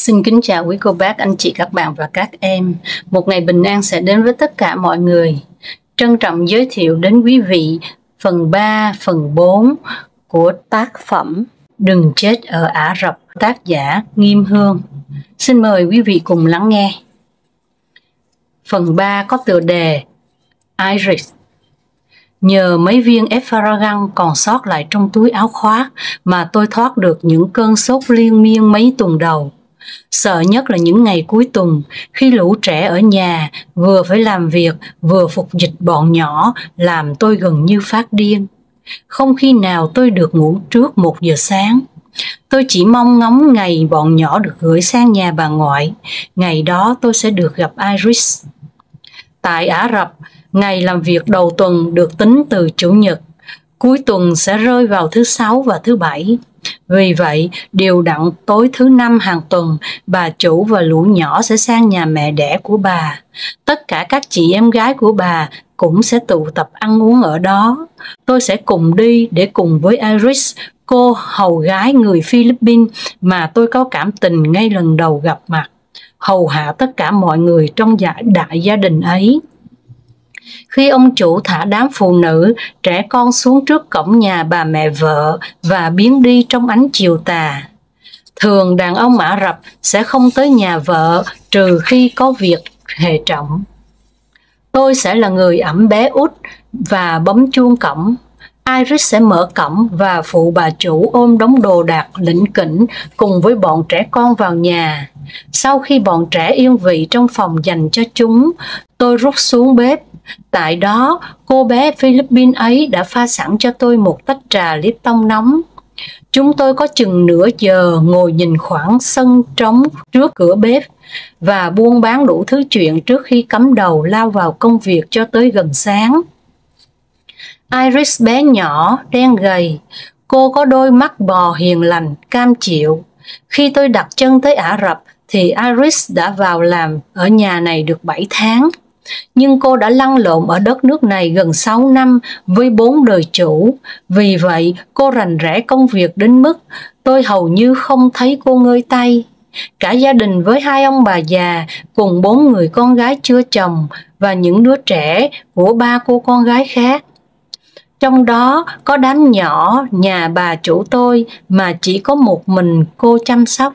Xin kính chào quý cô bác, anh chị, các bạn và các em. Một ngày bình an sẽ đến với tất cả mọi người. Trân trọng giới thiệu đến quý vị phần 3, phần 4 của tác phẩm Đừng chết ở Ả Rập, tác giả Nghiêm Hương. Xin mời quý vị cùng lắng nghe. Phần 3 có tựa đề Iris. Nhờ mấy viên Effergan còn sót lại trong túi áo khoác mà tôi thoát được những cơn sốt liên miên mấy tuần đầu. Sợ nhất là những ngày cuối tuần, khi lũ trẻ ở nhà vừa phải làm việc vừa phục dịch bọn nhỏ, làm tôi gần như phát điên. Không khi nào tôi được ngủ trước 1 giờ sáng. Tôi chỉ mong ngóng ngày bọn nhỏ được gửi sang nhà bà ngoại. Ngày đó tôi sẽ được gặp Iris. Tại Ả Rập, ngày làm việc đầu tuần được tính từ Chủ nhật, cuối tuần sẽ rơi vào thứ Sáu và thứ Bảy. Vì vậy, đều đặn tối thứ Năm hàng tuần, bà chủ và lũ nhỏ sẽ sang nhà mẹ đẻ của bà. Tất cả các chị em gái của bà cũng sẽ tụ tập ăn uống ở đó. Tôi sẽ cùng đi để cùng với Iris, cô hầu gái người Philippines mà tôi có cảm tình ngay lần đầu gặp mặt, hầu hạ tất cả mọi người trong đại gia đình ấy. Khi ông chủ thả đám phụ nữ, trẻ con xuống trước cổng nhà bà mẹ vợ và biến đi trong ánh chiều tà. Thường đàn ông Ả Rập sẽ không tới nhà vợ trừ khi có việc hệ trọng. Tôi sẽ là người ẵm bé út và bấm chuông cổng. Iris sẽ mở cổng và phụ bà chủ ôm đống đồ đạc lỉnh kỉnh cùng với bọn trẻ con vào nhà. Sau khi bọn trẻ yên vị trong phòng dành cho chúng, tôi rút xuống bếp. Tại đó, cô bé Philippines ấy đã pha sẵn cho tôi một tách trà Lipton nóng. Chúng tôi có chừng nửa giờ ngồi nhìn khoảng sân trống trước cửa bếp và buôn bán đủ thứ chuyện trước khi cắm đầu lao vào công việc cho tới gần sáng. Iris bé nhỏ, đen gầy, cô có đôi mắt bò hiền lành, cam chịu. Khi tôi đặt chân tới Ả Rập thì Iris đã vào làm ở nhà này được 7 tháng. Nhưng cô đã lăn lộn ở đất nước này gần 6 năm với 4 đời chủ. Vì vậy, cô rành rẽ công việc đến mức tôi hầu như không thấy cô ngơi tay. Cả gia đình với 2 ông bà già cùng 4 người con gái chưa chồng và những đứa trẻ của 3 cô con gái khác. Trong đó có đám nhỏ nhà bà chủ tôi mà chỉ có một mình cô chăm sóc.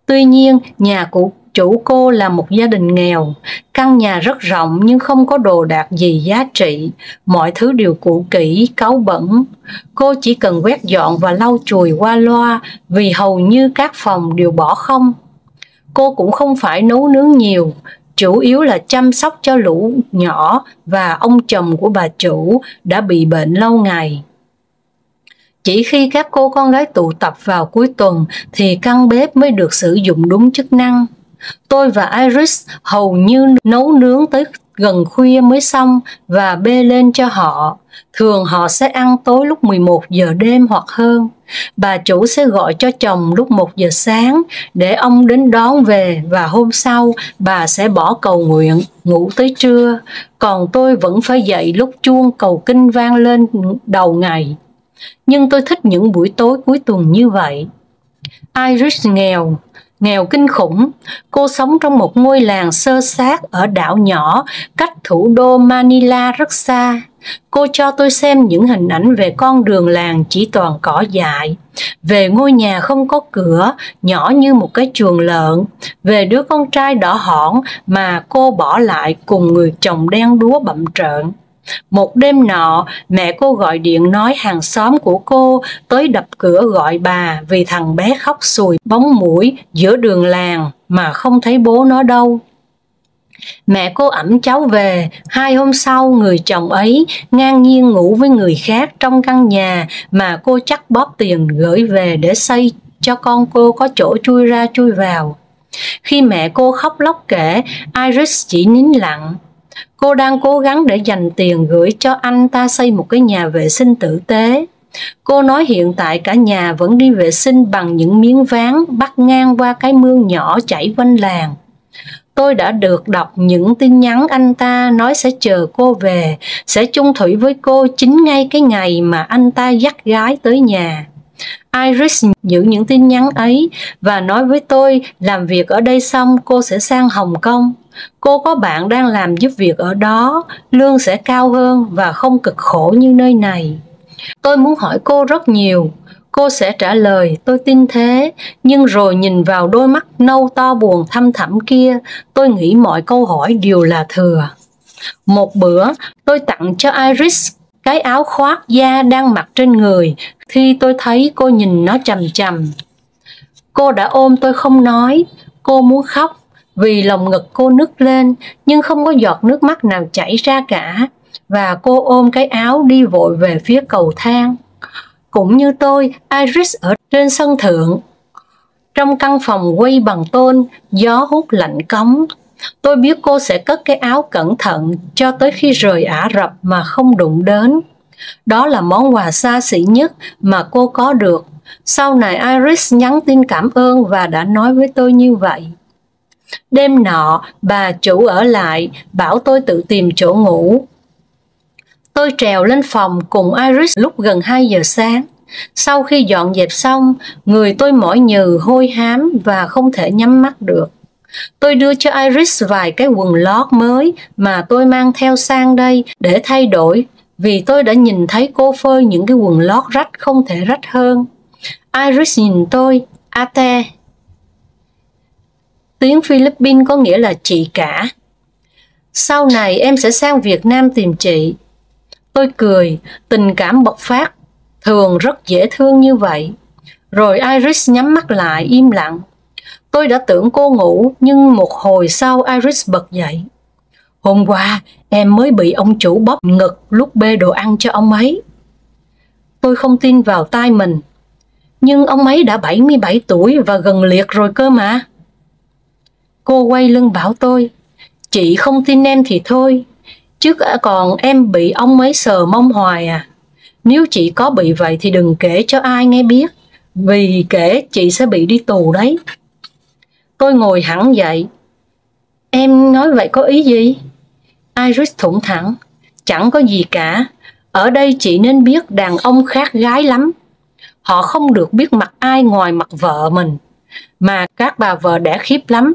Tuy nhiên, nhà của chủ cô là một gia đình nghèo. Căn nhà rất rộng nhưng không có đồ đạc gì giá trị. Mọi thứ đều cũ kỹ, cáu bẩn. Cô chỉ cần quét dọn và lau chùi qua loa vì hầu như các phòng đều bỏ không. Cô cũng không phải nấu nướng nhiều, chủ yếu là chăm sóc cho lũ nhỏ và ông chồng của bà chủ đã bị bệnh lâu ngày. Chỉ khi các cô con gái tụ tập vào cuối tuần thì căn bếp mới được sử dụng đúng chức năng. Tôi và Iris hầu như nấu nướng tới gần khuya mới xong và bê lên cho họ. Thường họ sẽ ăn tối lúc 11 giờ đêm hoặc hơn. Bà chủ sẽ gọi cho chồng lúc 1 giờ sáng để ông đến đón về và hôm sau bà sẽ bỏ cầu nguyện ngủ tới trưa. Còn tôi vẫn phải dậy lúc chuông cầu kinh vang lên đầu ngày. Nhưng tôi thích những buổi tối cuối tuần như vậy. Iris nghèo kinh khủng. Cô sống trong một ngôi làng xơ xác ở đảo nhỏ cách thủ đô Manila rất xa. Cô cho tôi xem những hình ảnh về con đường làng chỉ toàn cỏ dại, về ngôi nhà không có cửa, nhỏ như một cái chuồng lợn, về đứa con trai đỏ hỏn mà cô bỏ lại cùng người chồng đen đúa bặm trợn. Một đêm nọ, mẹ cô gọi điện nói hàng xóm của cô tới đập cửa gọi bà vì thằng bé khóc sùi bóng mũi giữa đường làng mà không thấy bố nó đâu. Mẹ cô ẵm cháu về, 2 hôm sau người chồng ấy ngang nhiên ngủ với người khác trong căn nhà mà cô chắc bóp tiền gửi về để xây cho con cô có chỗ chui ra chui vào. Khi mẹ cô khóc lóc kể, Iris chỉ nín lặng. Cô đang cố gắng để dành tiền gửi cho anh ta xây một cái nhà vệ sinh tử tế. Cô nói hiện tại cả nhà vẫn đi vệ sinh bằng những miếng ván bắt ngang qua cái mương nhỏ chảy quanh làng. Tôi đã được đọc những tin nhắn anh ta nói sẽ chờ cô về, sẽ chung thủy với cô chính ngay cái ngày mà anh ta dắt gái tới nhà. Iris giữ những tin nhắn ấy và nói với tôi làm việc ở đây xong cô sẽ sang Hồng Kông. Cô có bạn đang làm giúp việc ở đó, lương sẽ cao hơn và không cực khổ như nơi này. Tôi muốn hỏi cô rất nhiều. Cô sẽ trả lời, tôi tin thế, nhưng rồi nhìn vào đôi mắt nâu to buồn thăm thẳm kia, tôi nghĩ mọi câu hỏi đều là thừa. Một bữa, tôi tặng cho Iris cái áo khoác da đang mặc trên người khi tôi thấy cô nhìn nó chằm chằm. Cô đã ôm tôi không nói, cô muốn khóc vì lồng ngực cô nức lên nhưng không có giọt nước mắt nào chảy ra cả, và cô ôm cái áo đi vội về phía cầu thang. Cũng như tôi, Iris ở trên sân thượng. Trong căn phòng quay bằng tôn, gió hút lạnh cống. Tôi biết cô sẽ cất cái áo cẩn thận cho tới khi rời Ả Rập mà không đụng đến. Đó là món quà xa xỉ nhất mà cô có được. Sau này Iris nhắn tin cảm ơn và đã nói với tôi như vậy. Đêm nọ, bà chủ ở lại, bảo tôi tự tìm chỗ ngủ. Tôi trèo lên phòng cùng Iris lúc gần 2 giờ sáng. Sau khi dọn dẹp xong, người tôi mỏi nhừ, hôi hám và không thể nhắm mắt được. Tôi đưa cho Iris vài cái quần lót mới mà tôi mang theo sang đây để thay đổi, vì tôi đã nhìn thấy cô phơi những cái quần lót rách không thể rách hơn. Iris nhìn tôi, Ate. Tiếng Philippines có nghĩa là chị cả. Sau này em sẽ sang Việt Nam tìm chị. Tôi cười, tình cảm bộc phát, thường rất dễ thương như vậy. Rồi Iris nhắm mắt lại im lặng. Tôi đã tưởng cô ngủ, nhưng một hồi sau Iris bật dậy. Hôm qua em mới bị ông chủ bóp ngực lúc bê đồ ăn cho ông ấy. Tôi không tin vào tai mình. Nhưng ông ấy đã 77 tuổi và gần liệt rồi cơ mà. Cô quay lưng bảo tôi, chị không tin em thì thôi, chứ còn em bị ông ấy sờ mông hoài à. Nếu chị có bị vậy thì đừng kể cho ai nghe biết, vì kể chị sẽ bị đi tù đấy. Tôi ngồi hẳn dậy. Em nói vậy có ý gì? Iris thủng thẳng. Chẳng có gì cả. Ở đây chị nên biết đàn ông khác gái lắm. Họ không được biết mặt ai ngoài mặt vợ mình. Mà các bà vợ đẻ khiếp lắm.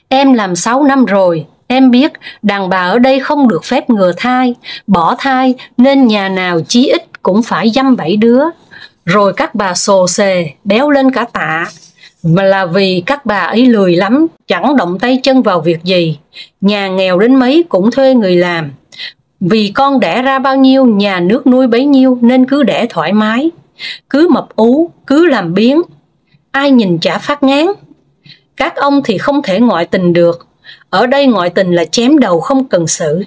Em làm 6 năm rồi. Em biết đàn bà ở đây không được phép ngừa thai, bỏ thai, nên nhà nào chí ít cũng phải dăm 7 đứa. Rồi các bà xồ xề, béo lên cả tạ. Mà là vì các bà ấy lười lắm, chẳng động tay chân vào việc gì. Nhà nghèo đến mấy cũng thuê người làm. Vì con đẻ ra bao nhiêu, nhà nước nuôi bấy nhiêu nên cứ đẻ thoải mái. Cứ mập ú, cứ làm biếng. Ai nhìn chả phát ngán. Các ông thì không thể ngoại tình được. Ở đây ngoại tình là chém đầu không cần xử.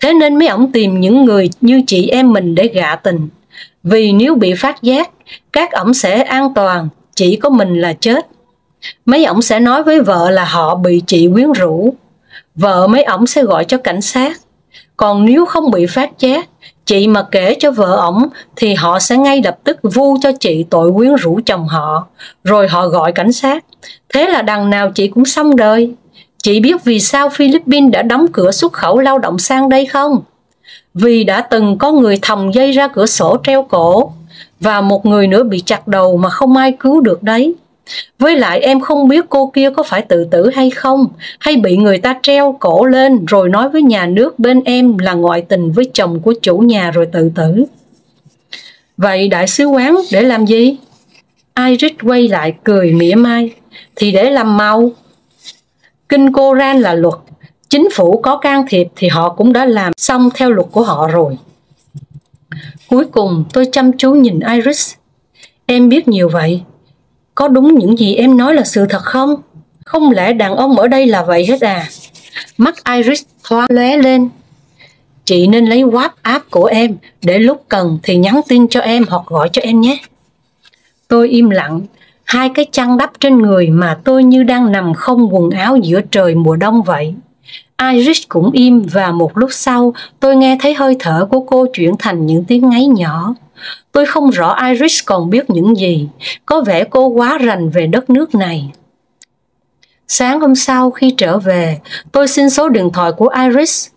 Thế nên mấy ổng tìm những người như chị em mình để gạ tình. Vì nếu bị phát giác, các ổng sẽ an toàn, chỉ có mình là chết. Mấy ổng sẽ nói với vợ là họ bị chị quyến rũ. Vợ mấy ổng sẽ gọi cho cảnh sát. Còn nếu không bị phát giác, chị mà kể cho vợ ổng thì họ sẽ ngay lập tức vu cho chị tội quyến rũ chồng họ. Rồi họ gọi cảnh sát. Thế là đằng nào chị cũng xong đời. Chị biết vì sao Philippines đã đóng cửa xuất khẩu lao động sang đây không? Vì đã từng có người thòng dây ra cửa sổ treo cổ, và một người nữa bị chặt đầu mà không ai cứu được đấy. Với lại em không biết cô kia có phải tự tử hay không, hay bị người ta treo cổ lên rồi nói với nhà nước bên em là ngoại tình với chồng của chủ nhà rồi tự tử. Vậy đại sứ quán để làm gì? Iris quay lại cười mỉa mai. Thì để làm màu. Kinh Koran là luật. Chính phủ có can thiệp thì họ cũng đã làm xong theo luật của họ rồi. Cuối cùng tôi chăm chú nhìn Iris. Em biết nhiều vậy. Có đúng những gì em nói là sự thật không? Không lẽ đàn ông ở đây là vậy hết à? Mắt Iris thoáng lóe lên. Chị nên lấy WhatsApp của em để lúc cần thì nhắn tin cho em hoặc gọi cho em nhé. Tôi im lặng. Hai cái chăn đắp trên người mà tôi như đang nằm không quần áo giữa trời mùa đông vậy. Iris cũng im và một lúc sau tôi nghe thấy hơi thở của cô chuyển thành những tiếng ngáy nhỏ. Tôi không rõ Iris còn biết những gì. Có vẻ cô quá rành về đất nước này. Sáng hôm sau khi trở về, tôi xin số điện thoại của Iris.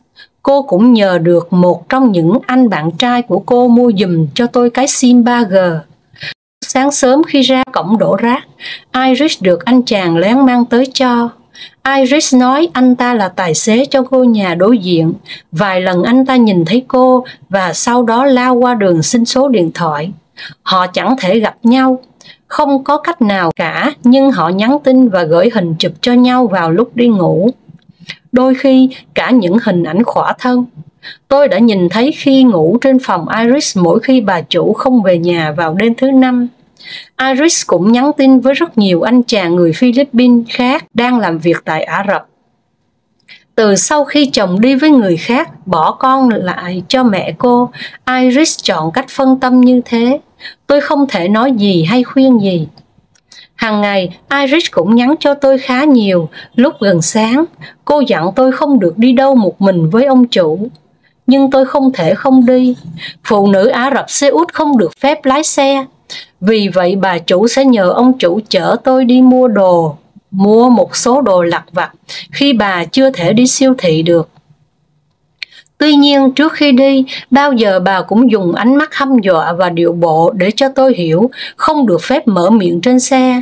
Cô cũng nhờ được một trong những anh bạn trai của cô mua giùm cho tôi cái sim 3G. sáng sớm khi ra cổng đổ rác, Iris được anh chàng lén mang tới cho. Iris nói anh ta là tài xế cho ngôi nhà đối diện. Vài lần anh ta nhìn thấy cô và sau đó lao qua đường xin số điện thoại. Họ chẳng thể gặp nhau, không có cách nào cả, nhưng họ nhắn tin và gửi hình chụp cho nhau vào lúc đi ngủ. Đôi khi cả những hình ảnh khỏa thân. Tôi đã nhìn thấy khi ngủ trên phòng Iris mỗi khi bà chủ không về nhà vào đêm thứ Năm. Iris cũng nhắn tin với rất nhiều anh chàng người Philippines khác đang làm việc tại Ả Rập. Từ sau khi chồng đi với người khác, bỏ con lại cho mẹ cô, Iris chọn cách phân tâm như thế. Tôi không thể nói gì hay khuyên gì. Hàng ngày, Iris cũng nhắn cho tôi khá nhiều. Lúc gần sáng, cô dặn tôi không được đi đâu một mình với ông chủ. Nhưng tôi không thể không đi. Phụ nữ Ả Rập Xê Út không được phép lái xe. Vì vậy bà chủ sẽ nhờ ông chủ chở tôi đi mua một số đồ lặt vặt khi bà chưa thể đi siêu thị được. Tuy nhiên trước khi đi, bao giờ bà cũng dùng ánh mắt hăm dọa và điệu bộ để cho tôi hiểu không được phép mở miệng trên xe.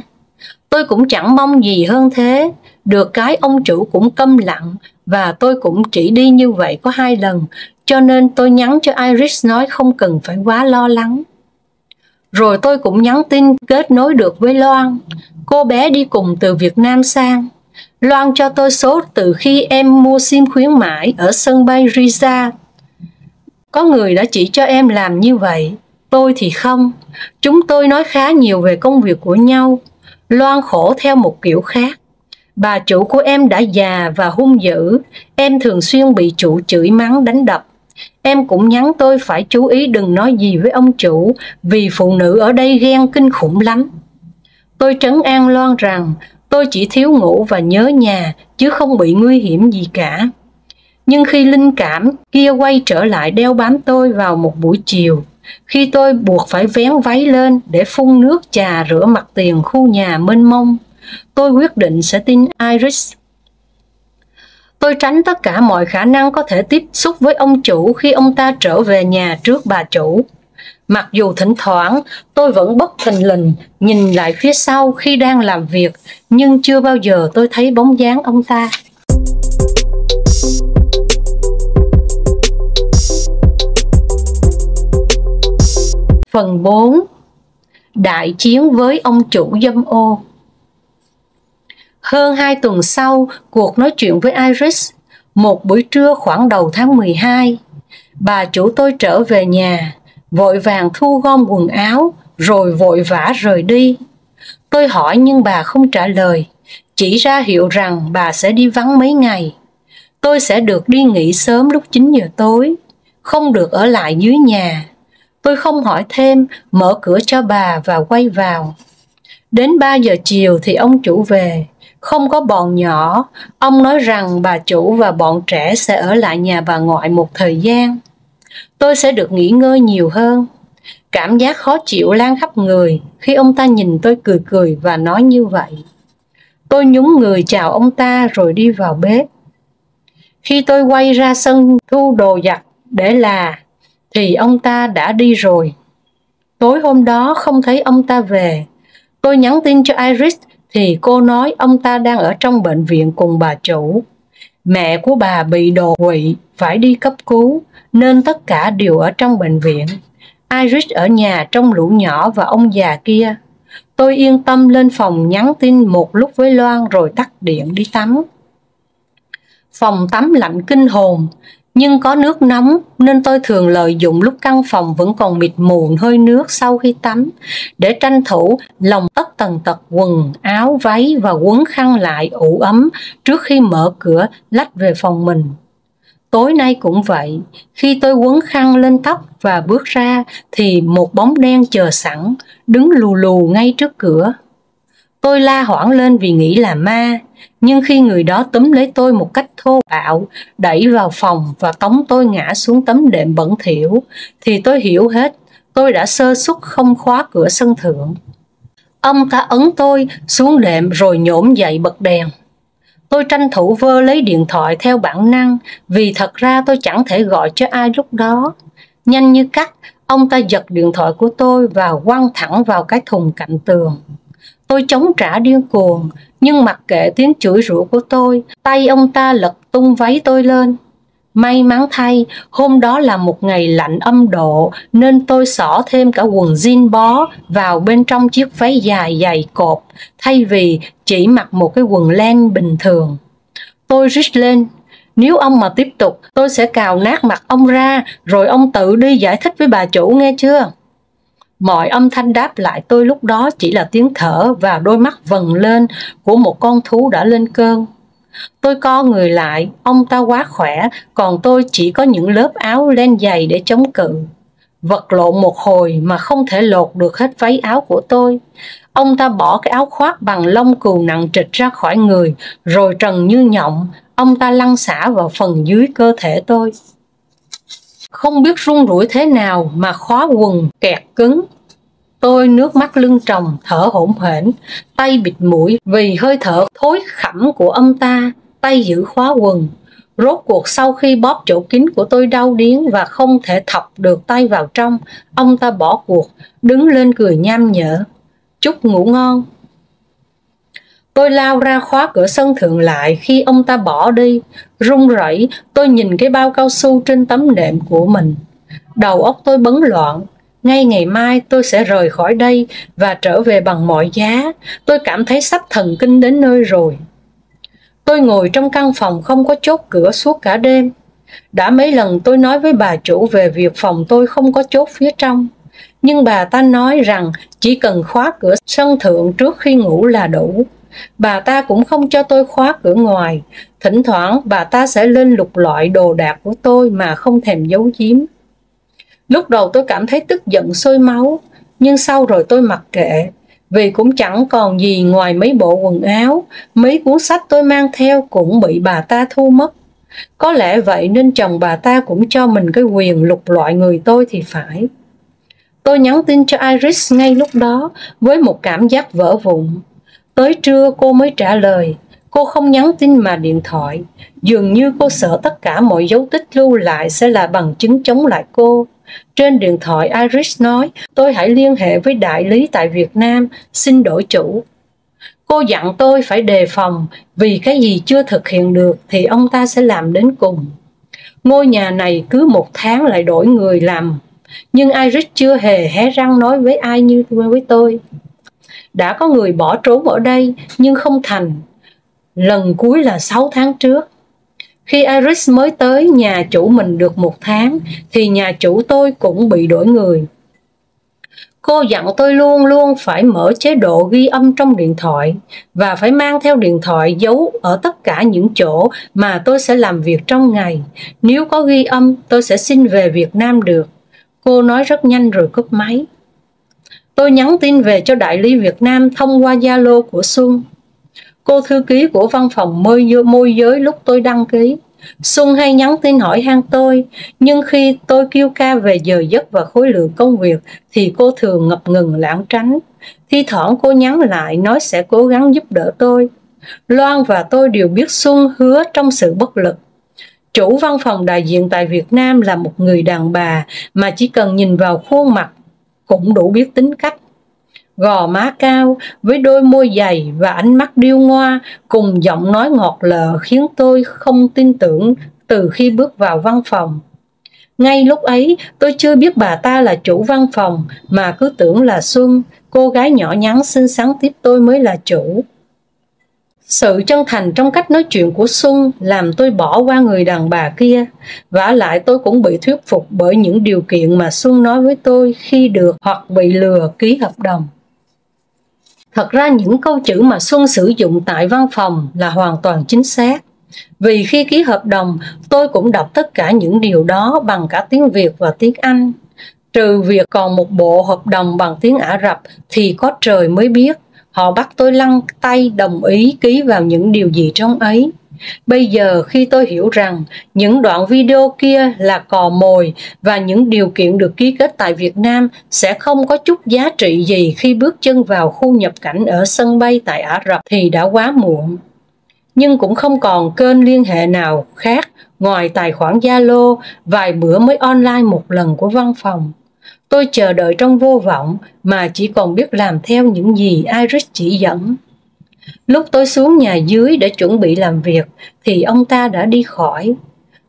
Tôi cũng chẳng mong gì hơn thế, được cái ông chủ cũng câm lặng và tôi cũng chỉ đi như vậy có 2 lần, cho nên tôi nhắn cho Iris nói không cần phải quá lo lắng. Rồi tôi cũng nhắn tin kết nối được với Loan, cô bé đi cùng từ Việt Nam sang. Loan cho tôi số từ khi em mua sim khuyến mãi ở sân bay Riza. Có người đã chỉ cho em làm như vậy, tôi thì không. Chúng tôi nói khá nhiều về công việc của nhau. Loan khổ theo một kiểu khác. Bà chủ của em đã già và hung dữ, em thường xuyên bị chủ chửi mắng đánh đập. Em cũng nhắn tôi phải chú ý đừng nói gì với ông chủ, vì phụ nữ ở đây ghen kinh khủng lắm. Tôi trấn an Loan rằng tôi chỉ thiếu ngủ và nhớ nhà, chứ không bị nguy hiểm gì cả. Nhưng khi linh cảm kia quay trở lại đeo bám tôi vào một buổi chiều, khi tôi buộc phải vén váy lên để phun nước trà rửa mặt tiền khu nhà mênh mông, tôi quyết định sẽ tin Iris. Tôi tránh tất cả mọi khả năng có thể tiếp xúc với ông chủ khi ông ta trở về nhà trước bà chủ. Mặc dù thỉnh thoảng tôi vẫn bất thình lình nhìn lại phía sau khi đang làm việc, nhưng chưa bao giờ tôi thấy bóng dáng ông ta. Phần 4. Đại chiến với ông chủ dâm ô. Hơn 2 tuần sau cuộc nói chuyện với Iris, một buổi trưa khoảng đầu tháng 12, bà chủ tôi trở về nhà, vội vàng thu gom quần áo, rồi vội vã rời đi. Tôi hỏi nhưng bà không trả lời, chỉ ra hiệu rằng bà sẽ đi vắng mấy ngày. Tôi sẽ được đi nghỉ sớm lúc 9 giờ tối, không được ở lại dưới nhà. Tôi không hỏi thêm, mở cửa cho bà và quay vào. Đến 3 giờ chiều thì ông chủ về, không có bọn nhỏ. Ông nói rằng bà chủ và bọn trẻ sẽ ở lại nhà bà ngoại một thời gian. Tôi sẽ được nghỉ ngơi nhiều hơn. Cảm giác khó chịu lan khắp người khi ông ta nhìn tôi cười cười và nói như vậy. Tôi nhún người chào ông ta rồi đi vào bếp. Khi tôi quay ra sân thu đồ giặt để là thì ông ta đã đi rồi. Tối hôm đó không thấy ông ta về. Tôi nhắn tin cho Iris thì cô nói ông ta đang ở trong bệnh viện cùng bà chủ. Mẹ của bà bị đột quỵ, phải đi cấp cứu, nên tất cả đều ở trong bệnh viện. Iris ở nhà trông lũ nhỏ và ông già kia. Tôi yên tâm lên phòng nhắn tin một lúc với Loan rồi tắt điện đi tắm. Phòng tắm lạnh kinh hồn, nhưng có nước nóng nên tôi thường lợi dụng lúc căn phòng vẫn còn mịt mù hơi nước sau khi tắm để tranh thủ lồng tất tần tật quần, áo, váy và quấn khăn lại ủ ấm trước khi mở cửa lách về phòng mình. Tối nay cũng vậy, khi tôi quấn khăn lên tóc và bước ra thì một bóng đen chờ sẵn, đứng lù lù ngay trước cửa. Tôi la hoảng lên vì nghĩ là ma, nhưng khi người đó túm lấy tôi một cách thô bạo, đẩy vào phòng và tống tôi ngã xuống tấm đệm bẩn thỉu, thì tôi hiểu hết, tôi đã sơ suất không khóa cửa sân thượng. Ông ta ấn tôi xuống đệm rồi nhổm dậy bật đèn. Tôi tranh thủ vơ lấy điện thoại theo bản năng, vì thật ra tôi chẳng thể gọi cho ai lúc đó. Nhanh như cắt, ông ta giật điện thoại của tôi và quăng thẳng vào cái thùng cạnh tường. Tôi chống trả điên cuồng, nhưng mặc kệ tiếng chửi rủa của tôi, tay ông ta lật tung váy tôi lên. May mắn thay, hôm đó là một ngày lạnh âm độ nên tôi xỏ thêm cả quần jean bó vào bên trong chiếc váy dài dày cộp, thay vì chỉ mặc một cái quần len bình thường. Tôi rít lên, nếu ông mà tiếp tục, tôi sẽ cào nát mặt ông ra, rồi ông tự đi giải thích với bà chủ nghe chưa? Mọi âm thanh đáp lại tôi lúc đó chỉ là tiếng thở và đôi mắt vần lên của một con thú đã lên cơn. Tôi co người lại, ông ta quá khỏe, còn tôi chỉ có những lớp áo len dày để chống cự. Vật lộn một hồi mà không thể lột được hết váy áo của tôi. Ông ta bỏ cái áo khoác bằng lông cừu nặng trịch ra khỏi người, rồi trần như nhộng, ông ta lăn xả vào phần dưới cơ thể tôi. Không biết run rủi thế nào mà khóa quần kẹt cứng. Tôi nước mắt lưng tròng, thở hổn hển, tay bịt mũi vì hơi thở thối khẩm của ông ta, tay giữ khóa quần. Rốt cuộc sau khi bóp chỗ kín của tôi đau điếng và không thể thọc được tay vào trong, ông ta bỏ cuộc, đứng lên cười nham nhở. Chúc ngủ ngon. Tôi lao ra khóa cửa sân thượng lại khi ông ta bỏ đi. Run rẩy, tôi nhìn cái bao cao su trên tấm nệm của mình. Đầu óc tôi bấn loạn. Ngay ngày mai tôi sẽ rời khỏi đây và trở về bằng mọi giá. Tôi cảm thấy sắp thần kinh đến nơi rồi. Tôi ngồi trong căn phòng không có chốt cửa suốt cả đêm. Đã mấy lần tôi nói với bà chủ về việc phòng tôi không có chốt phía trong. Nhưng bà ta nói rằng chỉ cần khóa cửa sân thượng trước khi ngủ là đủ. Bà ta cũng không cho tôi khóa cửa ngoài. Thỉnh thoảng bà ta sẽ lên lục lọi đồ đạc của tôi mà không thèm giấu giếm. Lúc đầu tôi cảm thấy tức giận sôi máu, nhưng sau rồi tôi mặc kệ, vì cũng chẳng còn gì ngoài mấy bộ quần áo, mấy cuốn sách tôi mang theo cũng bị bà ta thu mất. Có lẽ vậy nên chồng bà ta cũng cho mình cái quyền lục lọi người tôi thì phải. Tôi nhắn tin cho Iris ngay lúc đó với một cảm giác vỡ vụn. Tới trưa cô mới trả lời. Cô không nhắn tin mà điện thoại. Dường như cô sợ tất cả mọi dấu tích lưu lại sẽ là bằng chứng chống lại cô. Trên điện thoại Iris nói tôi hãy liên hệ với đại lý tại Việt Nam xin đổi chủ. Cô dặn tôi phải đề phòng vì cái gì chưa thực hiện được thì ông ta sẽ làm đến cùng. Ngôi nhà này cứ một tháng lại đổi người làm, nhưng Iris chưa hề hé răng nói với ai như với tôi. Đã có người bỏ trốn ở đây nhưng không thành. Lần cuối là 6 tháng trước. Khi Iris mới tới nhà chủ mình được 1 tháng thì nhà chủ tôi cũng bị đổi người. Cô dặn tôi luôn luôn phải mở chế độ ghi âm trong điện thoại và phải mang theo điện thoại giấu ở tất cả những chỗ mà tôi sẽ làm việc trong ngày. Nếu có ghi âm tôi sẽ xin về Việt Nam được. Cô nói rất nhanh rồi cúp máy. Tôi nhắn tin về cho đại lý Việt Nam thông qua Zalo của Xuân, cô thư ký của văn phòng môi giới lúc tôi đăng ký. Xuân hay nhắn tin hỏi han tôi, nhưng khi tôi kêu ca về giờ giấc và khối lượng công việc thì cô thường ngập ngừng lảng tránh. Thi thoảng cô nhắn lại nói sẽ cố gắng giúp đỡ tôi. Loan và tôi đều biết Xuân hứa trong sự bất lực. Chủ văn phòng đại diện tại Việt Nam là một người đàn bà mà chỉ cần nhìn vào khuôn mặt cũng đủ biết tính cách. Gò má cao với đôi môi dày và ánh mắt điêu ngoa cùng giọng nói ngọt lợ khiến tôi không tin tưởng từ khi bước vào văn phòng. Ngay lúc ấy tôi chưa biết bà ta là chủ văn phòng mà cứ tưởng là Xuân, cô gái nhỏ nhắn xinh xắn tiếp tôi mới là chủ. Sự chân thành trong cách nói chuyện của Xuân làm tôi bỏ qua người đàn bà kia. Vả lại tôi cũng bị thuyết phục bởi những điều kiện mà Xuân nói với tôi khi được hoặc bị lừa ký hợp đồng. Thật ra những câu chữ mà Xuân sử dụng tại văn phòng là hoàn toàn chính xác. Vì khi ký hợp đồng, tôi cũng đọc tất cả những điều đó bằng cả tiếng Việt và tiếng Anh. Trừ việc còn một bộ hợp đồng bằng tiếng Ả Rập thì có trời mới biết. Họ bắt tôi lăn tay đồng ý ký vào những điều gì trong ấy. Bây giờ khi tôi hiểu rằng những đoạn video kia là cò mồi và những điều kiện được ký kết tại Việt Nam sẽ không có chút giá trị gì khi bước chân vào khu nhập cảnh ở sân bay tại Ả Rập thì đã quá muộn. nhưng cũng không còn kênh liên hệ nào khác ngoài tài khoản Zalo vài bữa mới online một lần của văn phòng. Tôi chờ đợi trong vô vọng mà chỉ còn biết làm theo những gì Iris chỉ dẫn. Lúc tôi xuống nhà dưới để chuẩn bị làm việc thì ông ta đã đi khỏi.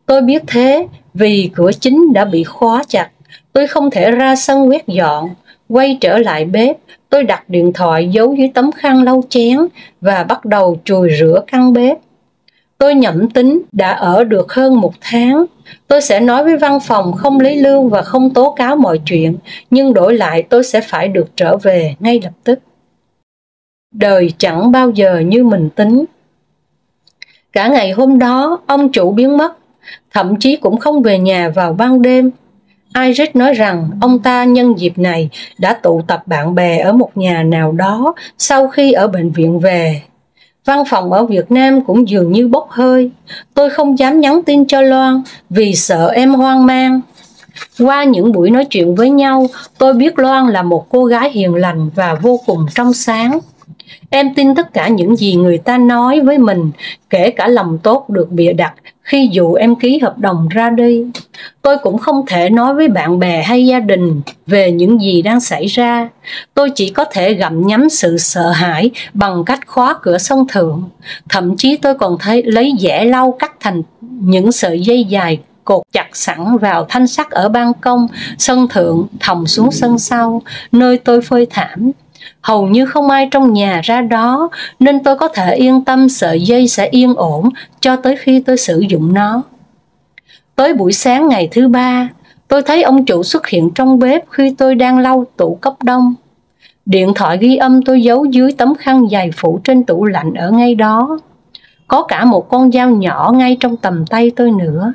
Tôi biết thế vì cửa chính đã bị khóa chặt. Tôi không thể ra sân quét dọn. Quay trở lại bếp, tôi đặt điện thoại giấu dưới tấm khăn lau chén và bắt đầu chùi rửa căn bếp. Tôi nhẩm tính đã ở được hơn 1 tháng. Tôi sẽ nói với văn phòng không lấy lương và không tố cáo mọi chuyện, nhưng đổi lại tôi sẽ phải được trở về ngay lập tức. Đời chẳng bao giờ như mình tính. Cả ngày hôm đó, ông chủ biến mất, thậm chí cũng không về nhà vào ban đêm. Iris nói rằng ông ta nhân dịp này đã tụ tập bạn bè ở một nhà nào đó sau khi ở bệnh viện về. Văn phòng ở Việt Nam cũng dường như bốc hơi. Tôi không dám nhắn tin cho Loan vì sợ em hoang mang. Qua những buổi nói chuyện với nhau, tôi biết Loan là một cô gái hiền lành và vô cùng trong sáng. Em tin tất cả những gì người ta nói với mình, kể cả lòng tốt được bịa đặt khi dụ em ký hợp đồng ra đi. Tôi cũng không thể nói với bạn bè hay gia đình về những gì đang xảy ra. Tôi chỉ có thể gặm nhấm sự sợ hãi bằng cách khóa cửa sân thượng. Thậm chí tôi còn thấy lấy dẻ lau cắt thành những sợi dây dài cột chặt sẵn vào thanh sắt ở ban công, sân thượng thòng xuống sân sau, nơi tôi phơi thảm. Hầu như không ai trong nhà ra đó, nên tôi có thể yên tâm sợi dây sẽ yên ổn cho tới khi tôi sử dụng nó. Tới buổi sáng ngày thứ 3, tôi thấy ông chủ xuất hiện trong bếp khi tôi đang lau tủ cấp đông. Điện thoại ghi âm tôi giấu dưới tấm khăn giày phủ trên tủ lạnh ở ngay đó. Có cả một con dao nhỏ ngay trong tầm tay tôi nữa.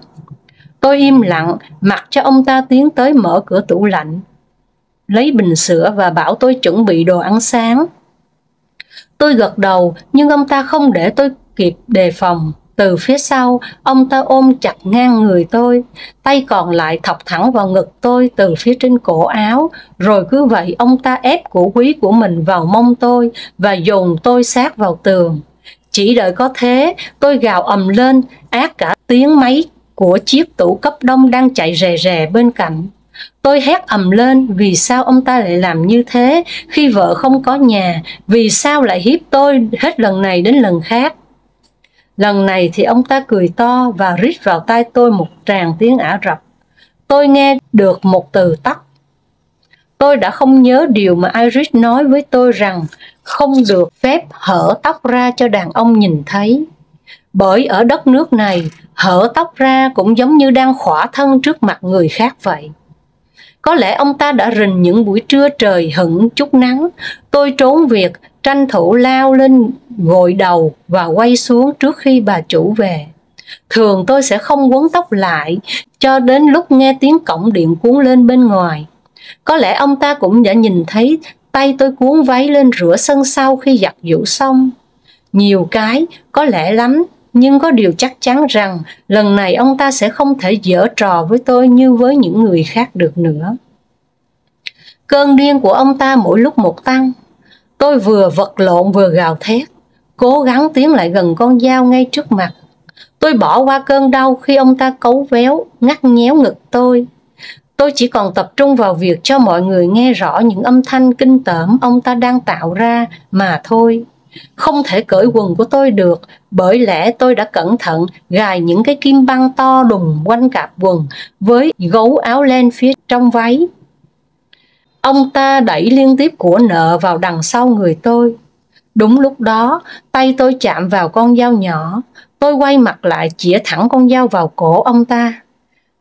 Tôi im lặng, mặc cho ông ta tiến tới mở cửa tủ lạnh, lấy bình sữa và bảo tôi chuẩn bị đồ ăn sáng. Tôi gật đầu, nhưng ông ta không để tôi kịp đề phòng. Từ phía sau, ông ta ôm chặt ngang người tôi, tay còn lại thọc thẳng vào ngực tôi từ phía trên cổ áo, rồi cứ vậy ông ta ép cổ quý của mình vào mông tôi và dồn tôi sát vào tường. Chỉ đợi có thế, tôi gào ầm lên, át cả tiếng máy của chiếc tủ cấp đông đang chạy rè rè bên cạnh. Tôi hét ầm lên vì sao ông ta lại làm như thế khi vợ không có nhà, vì sao lại hiếp tôi hết lần này đến lần khác. Lần này thì ông ta cười to và rít vào tai tôi một tràng tiếng Ả Rập. Tôi nghe được một từ tắc. Tôi đã không nhớ điều mà Iris nói với tôi rằng không được phép hở tóc ra cho đàn ông nhìn thấy. Bởi ở đất nước này, hở tóc ra cũng giống như đang khỏa thân trước mặt người khác vậy. Có lẽ ông ta đã rình những buổi trưa trời hửng chút nắng. Tôi trốn việc, tranh thủ lao lên gội đầu và quay xuống trước khi bà chủ về. Thường tôi sẽ không quấn tóc lại cho đến lúc nghe tiếng cổng điện cuốn lên bên ngoài. Có lẽ ông ta cũng đã nhìn thấy tay tôi cuốn váy lên rửa sân sau khi giặt giũ xong. Nhiều cái, có lẽ lắm, nhưng có điều chắc chắn rằng lần này ông ta sẽ không thể giở trò với tôi như với những người khác được nữa. Cơn điên của ông ta mỗi lúc một tăng. Tôi vừa vật lộn vừa gào thét, cố gắng tiến lại gần con dao ngay trước mặt. Tôi bỏ qua cơn đau khi ông ta cấu véo, ngắt nhéo ngực tôi. Tôi chỉ còn tập trung vào việc cho mọi người nghe rõ những âm thanh kinh tởm ông ta đang tạo ra mà thôi. Không thể cởi quần của tôi được, bởi lẽ tôi đã cẩn thận gài những cái kim băng to đùng quanh cạp quần với gấu áo len phía trong váy. Ông ta đẩy liên tiếp của nợ vào đằng sau người tôi. Đúng lúc đó, tay tôi chạm vào con dao nhỏ. Tôi quay mặt lại chĩa thẳng con dao vào cổ ông ta.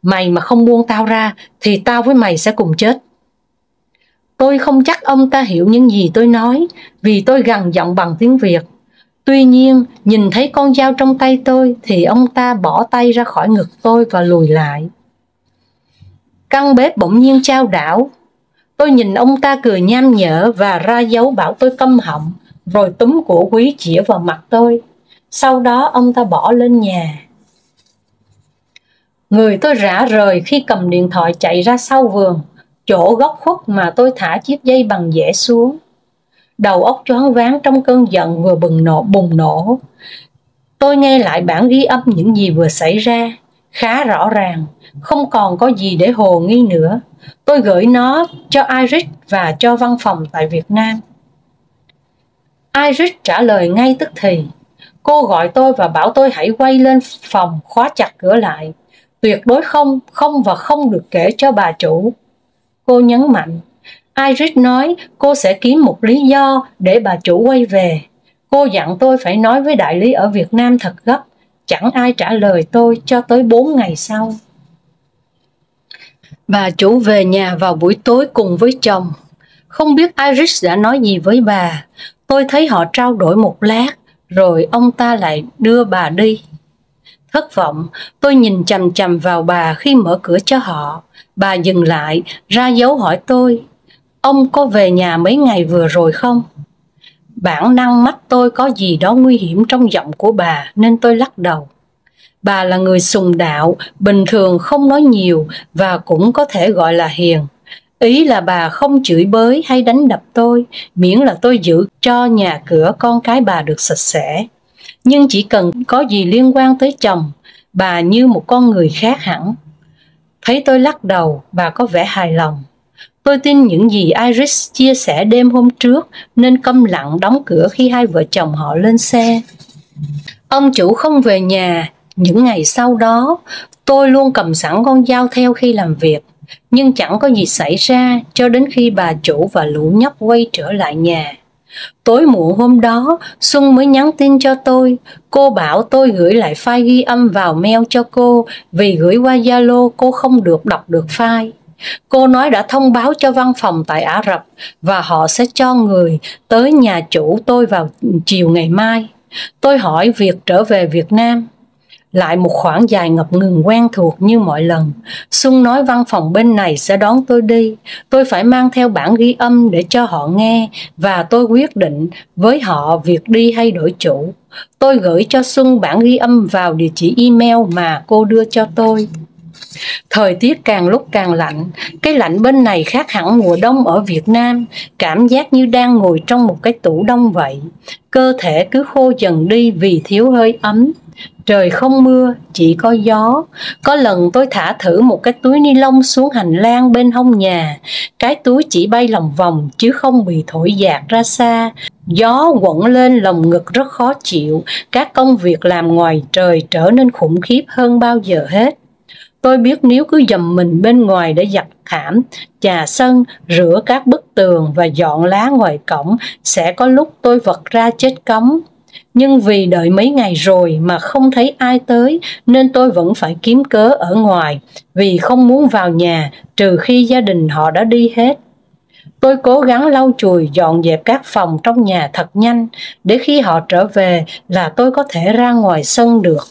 Mày mà không buông tao ra thì tao với mày sẽ cùng chết. Tôi không chắc ông ta hiểu những gì tôi nói vì tôi gằn giọng bằng tiếng Việt. Tuy nhiên, nhìn thấy con dao trong tay tôi thì ông ta bỏ tay ra khỏi ngực tôi và lùi lại. Căn bếp bỗng nhiên chao đảo. Tôi nhìn ông ta cười nham nhở và ra dấu bảo tôi câm họng, rồi túm cổ quý chĩa vào mặt tôi. Sau đó ông ta bỏ lên nhà. Người tôi rã rời khi cầm điện thoại chạy ra sau vườn, chỗ góc khuất mà tôi thả chiếc dây bằng dẻ xuống. Đầu óc choáng váng trong cơn giận vừa bùng nổ. Tôi nghe lại bản ghi âm những gì vừa xảy ra, khá rõ ràng, không còn có gì để hồ nghi nữa. Tôi gửi nó cho Iris và cho văn phòng tại Việt Nam. Iris trả lời ngay tức thì. Cô gọi tôi và bảo tôi hãy quay lên phòng khóa chặt cửa lại. Tuyệt đối không, không và không được kể cho bà chủ. Cô nhấn mạnh. Iris nói cô sẽ kiếm một lý do để bà chủ quay về. Cô dặn tôi phải nói với đại lý ở Việt Nam thật gấp. Chẳng ai trả lời tôi cho tới 4 ngày sau. Bà chủ về nhà vào buổi tối cùng với chồng. Không biết Iris đã nói gì với bà. Tôi thấy họ trao đổi một lát, rồi ông ta lại đưa bà đi. Thất vọng, tôi nhìn chằm chằm vào bà khi mở cửa cho họ. Bà dừng lại, ra dấu hỏi tôi. Ông có về nhà mấy ngày vừa rồi không? Bản năng mắt tôi có gì đó nguy hiểm trong giọng của bà nên tôi lắc đầu. Bà là người sùng đạo, bình thường không nói nhiều và cũng có thể gọi là hiền. Ý là bà không chửi bới hay đánh đập tôi, miễn là tôi giữ cho nhà cửa con cái bà được sạch sẽ. Nhưng chỉ cần có gì liên quan tới chồng, bà như một con người khác hẳn. Thấy tôi lắc đầu, bà có vẻ hài lòng. Tôi tin những gì Iris chia sẻ đêm hôm trước nên câm lặng đóng cửa khi hai vợ chồng họ lên xe. Ông chủ không về nhà. Những ngày sau đó, tôi luôn cầm sẵn con dao theo khi làm việc. Nhưng chẳng có gì xảy ra cho đến khi bà chủ và lũ nhóc quay trở lại nhà. Tối muộn hôm đó, Xuân mới nhắn tin cho tôi. Cô bảo tôi gửi lại file ghi âm vào mail cho cô vì gửi qua Zalo cô không được đọc được file. Cô nói đã thông báo cho văn phòng tại Ả Rập và họ sẽ cho người tới nhà chủ tôi vào chiều ngày mai. Tôi hỏi việc trở về Việt Nam. Lại một khoảng dài ngập ngừng quen thuộc như mọi lần. Xuân nói văn phòng bên này sẽ đón tôi đi. Tôi phải mang theo bản ghi âm để cho họ nghe và tôi quyết định với họ việc đi hay đổi chủ. Tôi gửi cho Xuân bản ghi âm vào địa chỉ email mà cô đưa cho tôi. Thời tiết càng lúc càng lạnh, cái lạnh bên này khác hẳn mùa đông ở Việt Nam, cảm giác như đang ngồi trong một cái tủ đông vậy. Cơ thể cứ khô dần đi vì thiếu hơi ấm. Trời không mưa, chỉ có gió. Có lần tôi thả thử một cái túi ni lông xuống hành lang bên hông nhà. Cái túi chỉ bay lòng vòng chứ không bị thổi dạt ra xa. Gió quẩn lên lồng ngực rất khó chịu. Các công việc làm ngoài trời trở nên khủng khiếp hơn bao giờ hết. Tôi biết nếu cứ dầm mình bên ngoài để giặt thảm, chà sân, rửa các bức tường và dọn lá ngoài cổng, sẽ có lúc tôi vật ra chết cống. Nhưng vì đợi mấy ngày rồi mà không thấy ai tới nên tôi vẫn phải kiếm cớ ở ngoài vì không muốn vào nhà trừ khi gia đình họ đã đi hết. Tôi cố gắng lau chùi dọn dẹp các phòng trong nhà thật nhanh để khi họ trở về là tôi có thể ra ngoài sân được.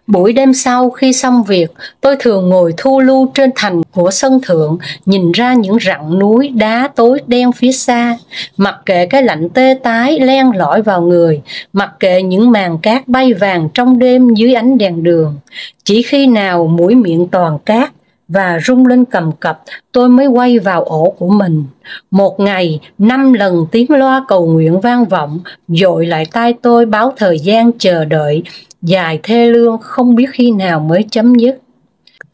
Buổi đêm sau khi xong việc, tôi thường ngồi thu lưu trên thành của sân thượng, nhìn ra những rặng núi đá tối đen phía xa. Mặc kệ cái lạnh tê tái len lỏi vào người, mặc kệ những màn cát bay vàng trong đêm dưới ánh đèn đường. Chỉ khi nào mũi miệng toàn cát và rung lên cầm cập, tôi mới quay vào ổ của mình. Một ngày, 5 lần tiếng loa cầu nguyện vang vọng, dội lại tai tôi báo thời gian chờ đợi, dài thê lương không biết khi nào mới chấm dứt.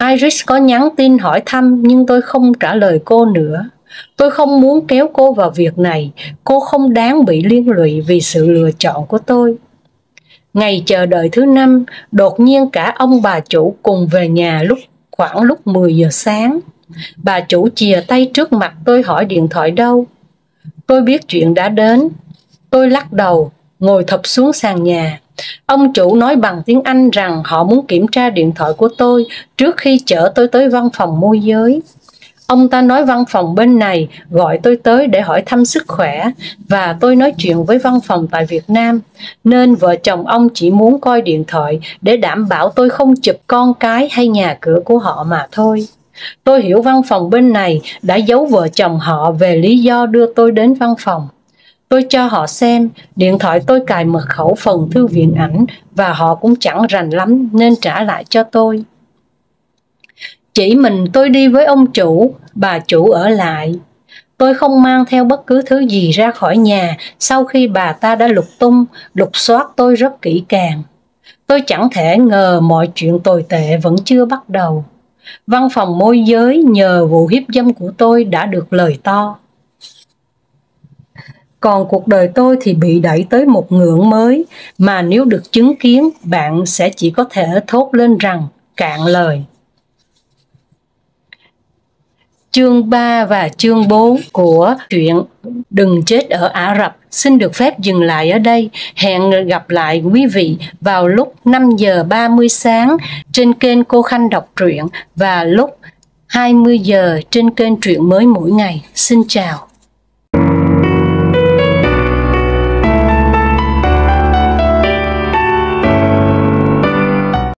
Iris có nhắn tin hỏi thăm nhưng tôi không trả lời cô nữa. Tôi không muốn kéo cô vào việc này, cô không đáng bị liên lụy vì sự lựa chọn của tôi. Ngày chờ đợi thứ 5, đột nhiên cả ông bà chủ cùng về nhà khoảng lúc 10 giờ sáng. Bà chủ chìa tay trước mặt tôi hỏi điện thoại đâu. Tôi biết chuyện đã đến. Tôi lắc đầu, ngồi thụp xuống sàn nhà. Ông chủ nói bằng tiếng Anh rằng họ muốn kiểm tra điện thoại của tôi trước khi chở tôi tới văn phòng môi giới. Ông ta nói văn phòng bên này gọi tôi tới để hỏi thăm sức khỏe và tôi nói chuyện với văn phòng tại Việt Nam, nên vợ chồng ông chỉ muốn coi điện thoại để đảm bảo tôi không chụp con cái hay nhà cửa của họ mà thôi. Tôi hiểu văn phòng bên này đã giấu vợ chồng họ về lý do đưa tôi đến văn phòng. Tôi cho họ xem, điện thoại tôi cài mật khẩu phần thư viện ảnh và họ cũng chẳng rành lắm nên trả lại cho tôi. Chỉ mình tôi đi với ông chủ, bà chủ ở lại. Tôi không mang theo bất cứ thứ gì ra khỏi nhà sau khi bà ta đã lục soát tôi rất kỹ càng. Tôi chẳng thể ngờ mọi chuyện tồi tệ vẫn chưa bắt đầu. Văn phòng môi giới nhờ vụ hiếp dâm của tôi đã được lời to. Còn cuộc đời tôi thì bị đẩy tới một ngưỡng mới mà nếu được chứng kiến, bạn sẽ chỉ có thể thốt lên rằng cạn lời. Chương 3 và chương 4 của truyện Đừng chết ở Ả Rập xin được phép dừng lại ở đây. Hẹn gặp lại quý vị vào lúc 5 giờ 30 sáng trên kênh Cô Khanh đọc truyện và lúc 20 giờ trên kênh Truyện Mới Mỗi Ngày. Xin chào.